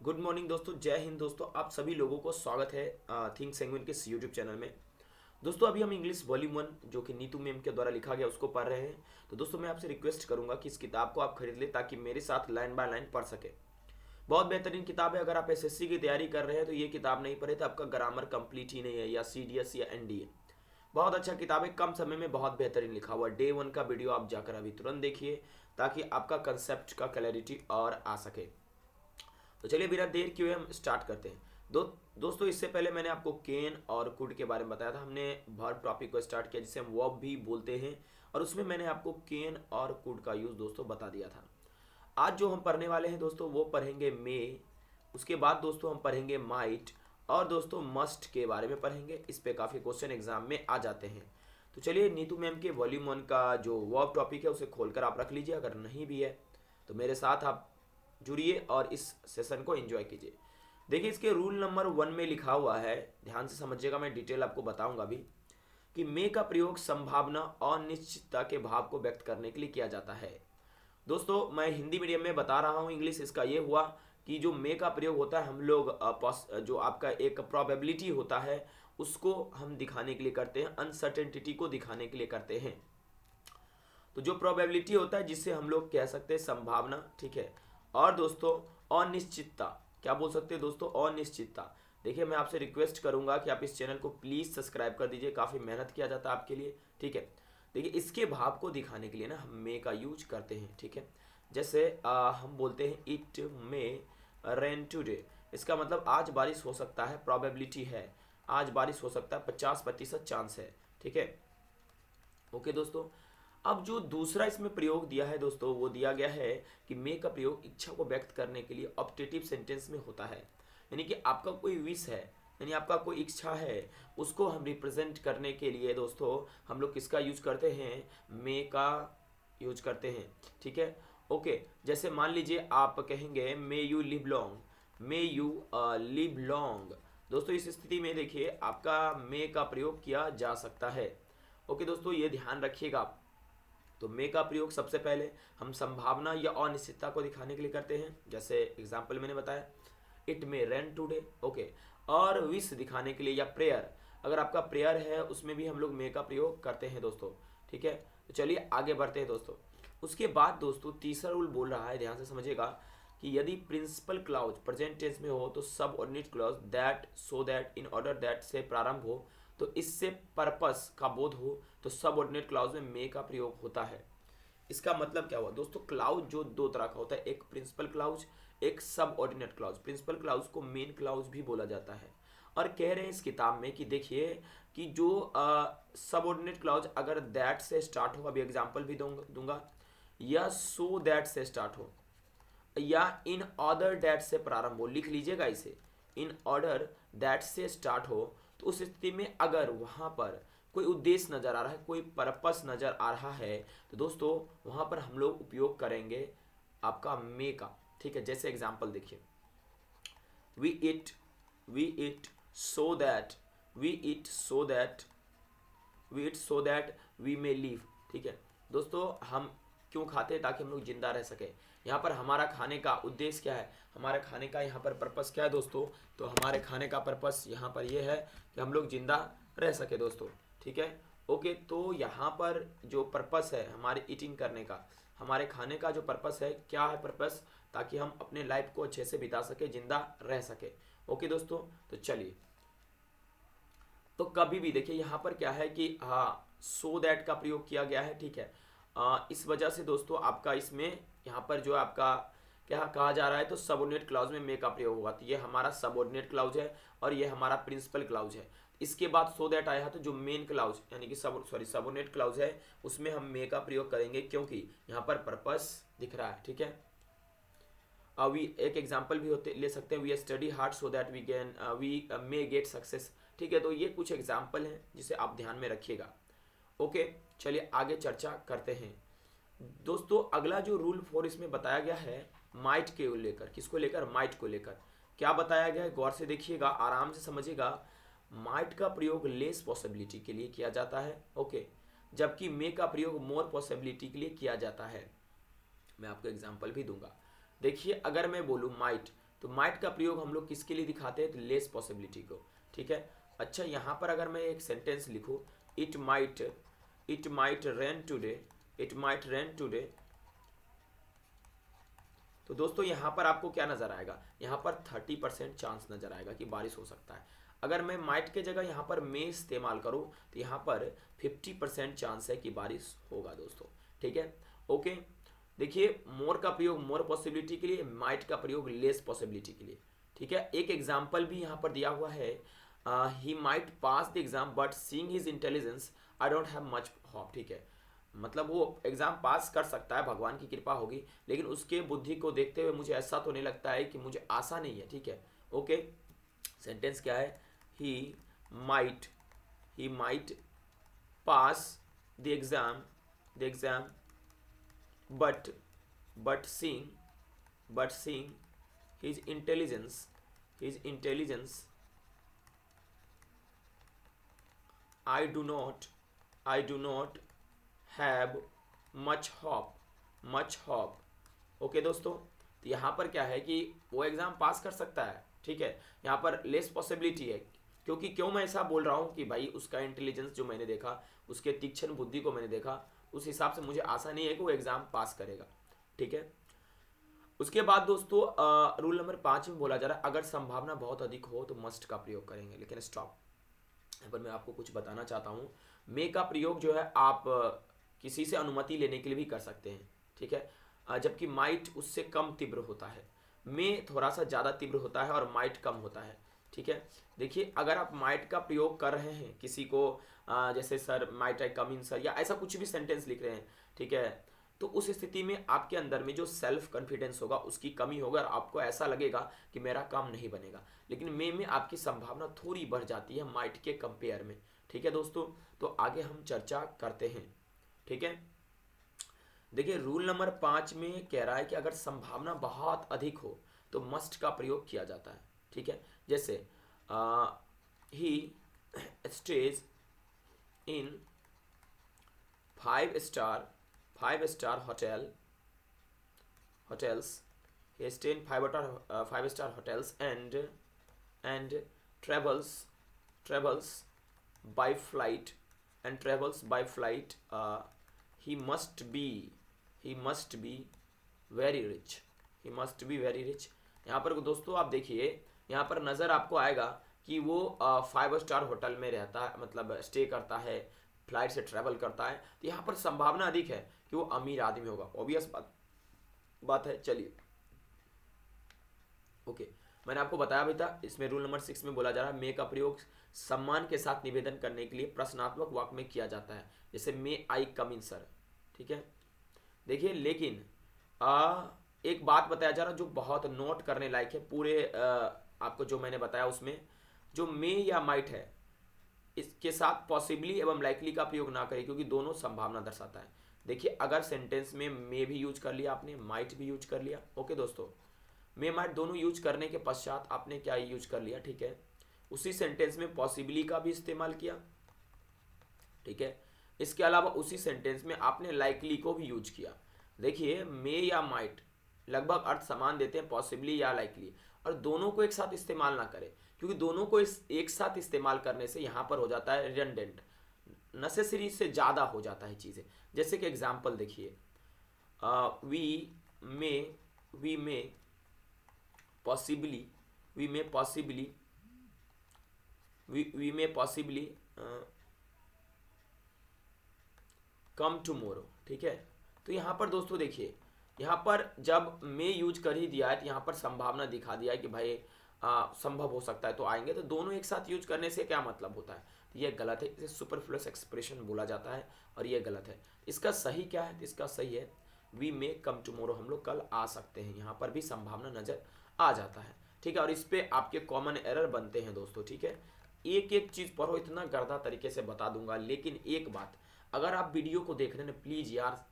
Good morning दोस्तों, जय हिंद दोस्तों। आप सभी लोगों को स्वागत है थिंक सेंगविन के यूट्यूब चैनल में। दोस्तों अभी हम इंग्लिश वॉल्यूम 1 जो कि नीतू मैम के द्वारा लिखा गया उसको पढ़ रहे हैं। तो दोस्तों मैं आपसे रिक्वेस्ट करूंगा कि इस किताब को आप खरीद लें ताकि मेरे साथ लाइन बाय लाइन पढ़ सके। बहुत बेहतरीन किताब है। अगर आप एसएससी की तैयारी कर रहे हैं तो ये किताब नहीं पढ़े तो आपका ग्रामर कंप्लीट ही नहीं है, या सीडीएस या एनडीए। बहुत अच्छा किताब है, कम समय में बहुत बेहतरीन लिखा हुआ। डे 1 का वीडियो आप जाकर अभी तुरंत देखिए ताकि आपका कंसेप्ट का क्लैरिटी और आ सके। तो चलिए बिना देर किए हम स्टार्ट करते हैं। दोस्तों इससे पहले मैंने आपको केन और कुड के बारे में बताया था। हमने वर्ब टॉपिक को स्टार्ट किया जिसे हम वर्ब भी बोलते हैं, और उसमें मैंने आपको केन और कुड का यूज़ दोस्तों बता दिया था। आज जो हम पढ़ने वाले हैं दोस्तों वो पढ़ेंगे मे, उसके बाद दोस्तों हम पढ़ेंगे माइट, और दोस्तों मस्ट के बारे में पढ़ेंगे। इस पे काफ़ी क्वेश्चन एग्जाम में आ जाते हैं। तो चलिए नीतू मैम के वॉल्यूम 1 का जो वर्ब टॉपिक है उसे खोलकर आप रख लीजिए। अगर नहीं भी है तो मेरे साथ आप जुड़िए और इस सेशन को एंजॉय कीजिए। देखिए इसके रूल नंबर 1 में लिखा हुआ है, ध्यान से समझिएगा, मैं डिटेल आपको बताऊंगा भी, कि मे का प्रयोग संभावना और निश्चितता के भाव को व्यक्त करने के लिए किया जाता है। दोस्तों मैं हिंदी मीडियम में बता रहा हूँ, इंग्लिश इसका ये हुआ कि जो मे का प्रयोग होता है हम लोग जो आपका एक प्रोबेबिलिटी होता है उसको हम दिखाने के लिए करते हैं, अनसर्टेनिटी को दिखाने के लिए करते हैं। तो जो प्रोबेबिलिटी होता है जिससे हम लोग कह सकते हैं संभावना, ठीक है। और दोस्तों अनिश्चितता, क्या बोल सकते हैं दोस्तों, अनिश्चितता। देखिए मैं आपसे रिक्वेस्ट करूंगा कि आप इस चैनल को प्लीज़ सब्सक्राइब कर दीजिए, काफ़ी मेहनत किया जाता है आपके लिए, ठीक है। देखिए इसके भाव को दिखाने के लिए ना हम मे का यूज करते हैं, ठीक है। जैसे हम बोलते हैं इट मे रेन टुडे, इसका मतलब आज बारिश हो सकता है, प्रोबेबिलिटी है आज बारिश हो सकता है, 50% चांस है, ठीक है। ओके दोस्तों, अब जो दूसरा इसमें प्रयोग दिया है दोस्तों वो दिया गया है कि मे का प्रयोग इच्छा को व्यक्त करने के लिए ऑप्टेटिव सेंटेंस में होता है। यानी कि आपका कोई विश है, यानी आपका कोई इच्छा है, उसको हम रिप्रेजेंट करने के लिए दोस्तों हम लोग किसका यूज करते हैं, मे का यूज करते हैं, ठीक है। ओके, जैसे मान लीजिए आप कहेंगे may you live long, may you live long. दोस्तों इस स्थिति में देखिए आपका मे का प्रयोग किया जा सकता है। ओके दोस्तों ये ध्यान रखिएगा आप। तो मे का प्रयोग सबसे पहले हम संभावना या अनिश्चितता को दिखाने के लिए करते हैं, जैसे एग्जाम्पल मैंने बताया it may rain today, okay. और विश दिखाने के लिए या प्रेयर, अगर आपका प्रेयर है उसमें भी हम लोग मे का प्रयोग करते हैं दोस्तों, ठीक है। तो चलिए आगे बढ़ते हैं दोस्तों। उसके बाद दोस्तों तीसरा रूल बोल रहा है, ध्यान से समझिएगा, कि यदि प्रिंसिपल क्लाउज प्रेजेंट टेंस में हो तो subordinate clause that, so that, in order that से प्रारंभ हो, तो इससे पर्पस का बोध हो, तो सबऑर्डिनेट क्लाउज में मे का प्रयोग होता है। इसका मतलब क्या हुआ दोस्तों, क्लाउज जो दो तरह का होता है, एक प्रिंसिपल क्लाउज, एक सबऑर्डिनेट क्लाउज। प्रिंसिपल क्लाउज को मेन क्लाउज भी बोला जाता है। और कह रहे हैं इस किताब में कि देखिए कि जो सबऑर्डिनेट क्लाउज अगर दैट से स्टार्ट हो, अभी एग्जांपल भी दूंगा, या सो दैट से स्टार्ट हो, या इन ऑर्डर दैट से प्रारंभ हो, लिख लीजिएगा इसे, इन ऑर्डर दैट से स्टार्ट हो, तो उस स्थिति में अगर वहां पर कोई उद्देश्य नजर आ रहा है, कोई पर्पस नजर आ रहा है, तो दोस्तों वहां पर हम लोग उपयोग करेंगे आपका मे का, ठीक है। जैसे एग्जांपल देखिए, we eat, we eat so that, we eat so that, we eat so that we may live, ठीक है। दोस्तों हम क्यों खाते हैं, ताकि हम लोग जिंदा रह सके। यहाँ पर हमारा खाने का उद्देश्य क्या है, हमारे खाने का यहाँ पर पर्पस क्या है दोस्तों, तो हमारे खाने का पर्पस यहाँ पर ये है कि हम लोग जिंदा रह सके दोस्तों, ठीक है। ओके, तो यहाँ पर जो पर्पस है हमारे ईटिंग करने का, हमारे खाने का जो पर्पस है, क्या है पर्पस, ताकि हम अपने लाइफ को अच्छे से बिता सके, जिंदा रह सके। ओके दोस्तों, तो चलिए, तो कभी भी देखिए यहाँ पर क्या है कि हाँ सो दैट का प्रयोग किया गया है, ठीक है। इस वजह से दोस्तों आपका इसमें यहाँ पर जो आपका क्या कहा जा रहा है, तो सबऑर्डिनेट क्लाउज में मे का प्रयोग होगा, तो ये हमारा सबऑर्डिनेट क्लाउज है और ये हमारा प्रिंसिपल क्लाउज है। इसके बाद सो दैट आया है, तो जो मेन क्लाउज यानी कि सबऑर्डिनेट क्लाउज है उसमें हम मे का प्रयोग करेंगे, क्योंकि यहाँ पर पर्पस दिख रहा है, ठीक है। वी एक एग्जाम्पल भी होते ले सकते हैं, we study hard so that we can we may get success, ठीक है। तो ये कुछ एग्जाम्पल हैं जिसे आप ध्यान में रखिएगा। ओके, चलिए आगे चर्चा करते हैं दोस्तों। अगला जो रूल 4 इसमें बताया गया है माइट के लेकर, किसको लेकर, माइट को लेकर। क्या बताया गया है, गौर से देखिएगा, आराम से समझिएगा। माइट का प्रयोग लेस पॉसिबिलिटी के लिए किया जाता है, ओके, जबकि मे का प्रयोग मोर पॉसिबिलिटी के लिए किया जाता है। मैं आपको एग्जाम्पल भी दूंगा। देखिए अगर मैं बोलूँ माइट, तो माइट का प्रयोग हम लोग किसके लिए दिखाते हैं, तो लेस पॉसिबिलिटी को, ठीक है। अच्छा, यहाँ पर अगर मैं एक सेंटेंस लिखूँ, it might rain today, it might rain today, तो दोस्तों यहाँ पर आपको क्या नजर आएगा, यहाँ पर 30% चांस नजर आएगा कि बारिश हो सकता है। अगर मैं माइट के जगह यहाँ पर मे इस्तेमाल करूँ तो यहाँ पर 50% चांस है कि बारिश होगा दोस्तों, ठीक है। ओके, देखिए मोर का प्रयोग मोर पॉसिबिलिटी के लिए, माइट का प्रयोग लेस पॉसिबिलिटी के लिए, ठीक है। एक एग्जाम्पल भी यहाँ पर दिया हुआ है, he might pass the exam but seeing his intelligence I don't have much hope, ठीक है। मतलब वो एग्जाम पास कर सकता है, भगवान की कृपा होगी, लेकिन उसके बुद्धि को देखते हुए मुझे ऐसा तो नहीं लगता है कि मुझे आशा नहीं है, ठीक है। ओके, सेंटेंस क्या है, he might he might pass the exam but seeing his intelligence I do not have much hope। Okay दोस्तों, तो यहाँ पर क्या है कि वो एग्जाम पास कर सकता है, ठीक है। यहाँ पर लेस पॉसिबिलिटी है, क्योंकि क्यों मैं ऐसा बोल रहा हूँ कि भाई उसका इंटेलिजेंस जो मैंने देखा, उसके तीक्ष्ण बुद्धि को मैंने देखा, उस हिसाब से मुझे आशा नहीं है कि वो एग्जाम पास करेगा, ठीक है। उसके बाद दोस्तों रूल नंबर 5 में बोला जा रहा है, अगर संभावना बहुत अधिक हो तो मस्ट का प्रयोग करेंगे, लेकिन स्टॉप, यहाँ पर मैं आपको कुछ बताना चाहता हूँ। मे का प्रयोग जो है आप किसी से अनुमति लेने के लिए भी कर सकते हैं, ठीक है, जबकि माइट उससे कम तीव्र होता है। मे थोड़ा सा ज़्यादा तीव्र होता है और माइट कम होता है, ठीक है। देखिए अगर आप माइट का प्रयोग कर रहे हैं किसी को, जैसे sir might I come in sir, या ऐसा कुछ भी सेंटेंस लिख रहे हैं, ठीक है, तो उस स्थिति में आपके अंदर में जो सेल्फ कॉन्फिडेंस होगा उसकी कमी होगा और आपको ऐसा लगेगा कि मेरा काम नहीं बनेगा। लेकिन मे में आपकी संभावना थोड़ी बढ़ जाती है माइट के कंपेयर में, ठीक है दोस्तों। तो आगे हम चर्चा करते हैं, ठीक है। देखिए रूल नंबर 5 में कह रहा है कि अगर संभावना बहुत अधिक हो तो मस्ट का प्रयोग किया जाता है, ठीक है। जैसे ही stays in 5 star hotels, he stay in 5 star hotels and travels by flight, he must be very rich, यहाँ पर दोस्तों आप देखिए, यहाँ पर नज़र आपको आएगा कि वो 5 स्टार होटल में रहता है, मतलब स्टे करता है, फ्लाइट से ट्रैवल करता है, तो यहाँ पर संभावना अधिक है कि वो अमीर आदमी होगा, ऑब्वियस बात है। चलिए ओके, मैंने आपको बताया भी था, इसमें रूल नंबर 6 में बोला जा रहा है मे का प्रयोग सम्मान के साथ निवेदन करने के लिए प्रश्नात्मक वाक्य में किया जाता है, जैसे मे आई कम इन सर, ठीक है। देखिए लेकिन एक बात बताया जा रहा है जो बहुत नोट करने लायक है, पूरे आपको जो मैंने बताया उसमें जो मे या माइट है इसके साथ पॉसिबली एवं लाइकली का प्रयोग ना करें, क्योंकि दोनों संभावना दर्शाता है। देखिए अगर सेंटेंस में मे भी यूज कर लिया आपने, माइट भी यूज कर लिया, ओके दोस्तों, मे माइट दोनों यूज करने के पश्चात आपने क्या यूज कर लिया, ठीक है, उसी सेंटेंस में पॉसिबली का भी इस्तेमाल किया, ठीक है। इसके अलावा उसी सेंटेंस में आपने लाइकली को भी यूज किया। देखिए मे या माइट लगभग अर्थ समान देते हैं, पॉसिबली या लाइकली, और दोनों को एक साथ इस्तेमाल ना करें, क्योंकि दोनों को एक साथ इस्तेमाल करने से यहाँ पर हो जाता है रिडंडेंट, नेसेसरी से ज़्यादा हो जाता है चीज़ें। जैसे कि एग्जाम्पल देखिए, we may possibly come tomorrow, ठीक है। तो यहाँ पर दोस्तों देखिए, यहाँ पर जब मे यूज कर ही दिया है तो यहाँ पर संभावना दिखा दिया है कि भाई संभव हो सकता है तो आएंगे, तो दोनों एक साथ यूज करने से क्या मतलब होता है, तो ये गलत है, इसे सुपरफ्लुअस एक्सप्रेशन बोला जाता है और ये गलत है। इसका सही क्या है, इसका सही है वी मे कम टुमारो, हम लोग कल आ सकते हैं, यहाँ पर भी संभावना नजर आ जाता है, ठीक है। और इस पे आपके कॉमन एरर बनते हैं दोस्तों, ठीक है। एक एक चीज पढ़ो, इतना गर्दा तरीके से बता दूंगा, लेकिन एक बात, अगर आप वीडियो को देख रहे हैं प्लीज यार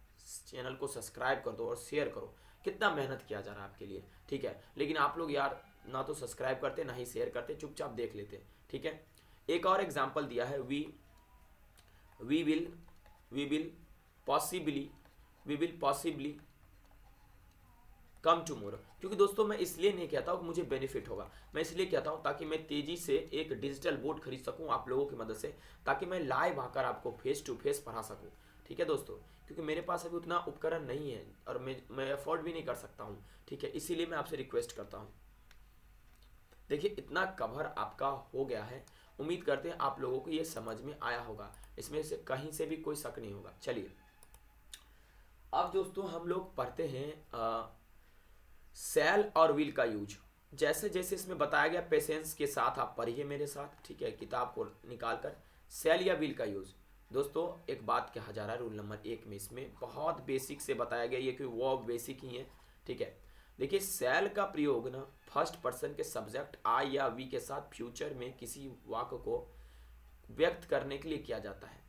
चैनल को सब्सक्राइब कर दो और शेयर करो, कितना मेहनत किया जा रहा है आपके लिए, ठीक है। लेकिन आप लोग यार ना तो सब्सक्राइब करते ना ही शेयर करते, चुपचाप देख लेते, ठीक है। एक और एग्जांपल दिया है, we will possibly come tomorrow. क्योंकि दोस्तों मैं इसलिए नहीं कहता हूँ कि मुझे बेनिफिट होगा, मैं इसलिए कहता हूँ ताकि मैं तेज़ी से एक डिजिटल बोर्ड खरीद सकूँ आप लोगों की मदद से, ताकि मैं लाइव आकर आपको फेस टू फेस पढ़ा सकूँ। ठीक है दोस्तों, क्योंकि मेरे पास अभी उतना उपकरण नहीं है और मैं अफोर्ड भी नहीं कर सकता हूँ। ठीक है, इसीलिए मैं आपसे रिक्वेस्ट करता हूँ। देखिए इतना कवर आपका हो गया है, उम्मीद करते हैं आप लोगों को ये समझ में आया होगा, इसमें से कहीं से भी कोई शक नहीं होगा। चलिए अब दोस्तों हम लोग पढ़ते हैं सेल और विल का यूज। जैसे जैसे इसमें बताया गया पेशेंस के साथ आप पढ़िए मेरे साथ, ठीक है, किताब को निकाल कर। सेल या विल का यूज दोस्तों एक बात कहा जा रहा है रूल नंबर 1 में, इसमें बहुत बेसिक से बताया गया, ये कि वो बेसिक ही है। ठीक है, देखिए सेल का प्रयोग ना फर्स्ट पर्सन के सब्जेक्ट आई या वी के साथ फ्यूचर में किसी वाक्य को व्यक्त करने के लिए किया जाता है,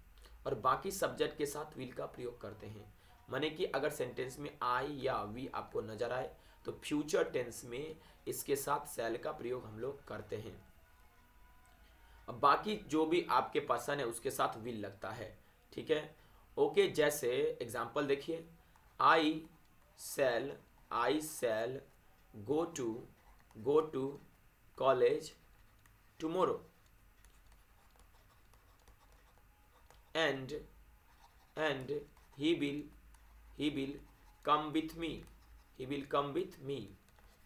और बाकी सब्जेक्ट के साथ विल का प्रयोग करते हैं। माने कि अगर सेंटेंस में आई या वी आपको नजर आए तो फ्यूचर टेंस में इसके साथ सेल का प्रयोग हम लोग करते हैं। अब बाकी जो भी आपके पर्सन है उसके साथ विल लगता है। ठीक है, ओके। जैसे एग्जांपल देखिए, I shall go to college tomorrow and he will come with me.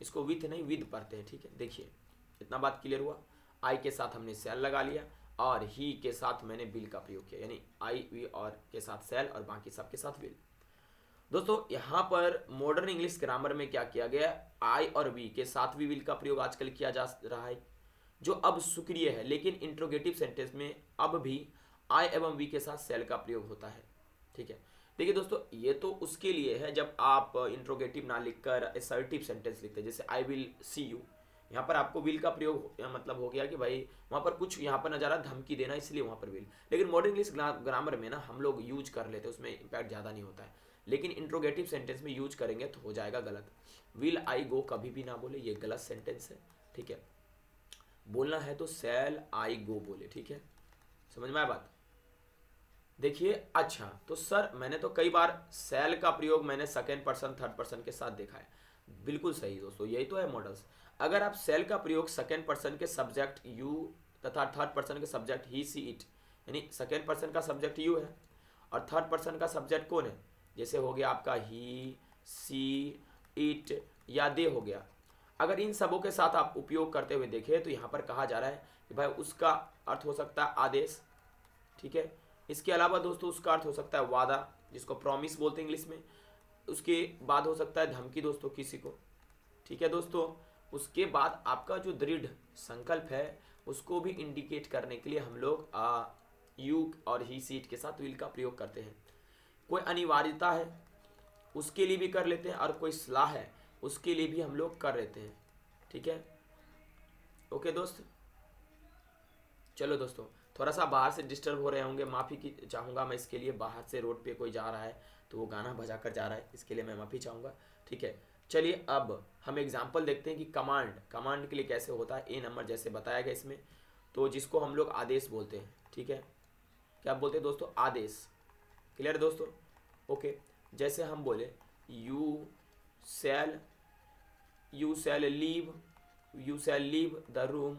इसको विथ नहीं विद पढ़ते हैं। ठीक है, देखिए इतना बात क्लियर हुआ। आई के साथ हमने सेल लगा लिया और ही के साथ मैंने विल का प्रयोग किया, यानी आई वी और के साथ सेल और बाकी सब के साथ विल। दोस्तों यहाँ पर मॉडर्न इंग्लिश ग्रामर में क्या किया गया, आई और वी के साथ भी विल का प्रयोग आजकल किया जा रहा है, जो अब सक्रिय है, लेकिन इंट्रोगेटिव सेंटेंस में अब भी आई एवं वी के साथ सेल का प्रयोग होता है। ठीक है, देखिए दोस्तों ये तो उसके लिए है जब आप इंट्रोगेटिव ना लिखकर असर्टिव सेंटेंस लिखते हैं, जैसे आई विल सी यू। यहाँ पर आपको विल का प्रयोग मतलब हो गया कि भाई वहाँ पर कुछ यहाँ पर नज़ारा धमकी देना, इसलिए वहाँ पर विल। लेकिन मॉडर्न इंग्लिश ग्रामर में ना हम लोग यूज कर लेते हैं, उसमें इम्पैक्ट ज़्यादा नहीं होता है, लेकिन इंट्रोगेटिव सेंटेंस में यूज करेंगे तो हो जाएगा गलत। विल आई गो कभी भी ना बोले, ये गलत सेंटेंस है। ठीक है, बोलना है तो सेल आई गो बोले। ठीक है, समझ में आया बात। देखिए अच्छा, तो सर मैंने तो कई बार सेल का प्रयोग मैंने सेकंड पर्सन थर्ड पर्सन के साथ देखा है। बिल्कुल सही दोस्तों, यही तो है मॉडल्स। अगर आप सेल का प्रयोग सेकंड पर्सन के सब्जेक्ट यू तथा थर्ड पर्सन के सब्जेक्ट ही सी इट, यानी सेकंड पर्सन का सब्जेक्ट यू है और थर्ड पर्सन का सब्जेक्ट कौन है, जैसे हो गया आपका ही सी इट या दे हो गया। अगर इन सबों के साथ आप उपयोग करते हुए देखें तो यहाँ पर कहा जा रहा है कि भाई उसका अर्थ हो सकता है आदेश। ठीक है, इसके अलावा दोस्तों उसका अर्थ हो सकता है वादा, जिसको प्रॉमिस बोलते हैं इंग्लिश में। उसके बाद हो सकता है धमकी दोस्तों किसी को। ठीक है दोस्तों, उसके बाद आपका जो दृढ़ संकल्प है उसको भी इंडिकेट करने के लिए हम लोग यू और ही सीट के साथ विल का प्रयोग करते हैं। कोई अनिवार्यता है उसके लिए भी कर लेते हैं और कोई सलाह है उसके लिए भी हम लोग कर लेते हैं। ठीक है, ओके दोस्त। चलो दोस्तों, थोड़ा सा बाहर से डिस्टर्ब हो रहे होंगे, माफ़ी की चाहूँगा मैं इसके लिए। बाहर से रोड पे कोई जा रहा है तो वो गाना बजा कर जा रहा है, इसके लिए मैं माफ़ी चाहूँगा। ठीक है, चलिए अब हम एग्जांपल देखते हैं कि कमांड के लिए कैसे होता है। ए नंबर जैसे बताया गया इसमें, तो जिसको हम लोग आदेश बोलते हैं। ठीक है, क्या बोलते हैं दोस्तों, आदेश। क्लियर दोस्तों, ओके। जैसे हम बोले you shall leave the room,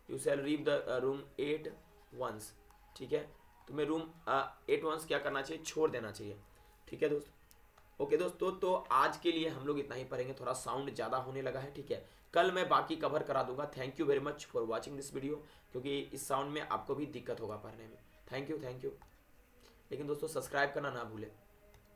you shall leave the room 8 once। ठीक है, तुम्हें रूम 8 once क्या करना चाहिए, छोड़ देना चाहिए। ठीक है दोस्तों, ओके दोस्तों। तो आज के लिए हम लोग इतना ही पढ़ेंगे, थोड़ा साउंड ज़्यादा होने लगा है। ठीक है, कल मैं बाकी कवर करा दूंगा। Thank you very much for watching this video, क्योंकि इस साउंड में आपको भी दिक्कत होगा पढ़ने में। Thank you. लेकिन दोस्तों सब्सक्राइब करना ना भूलें।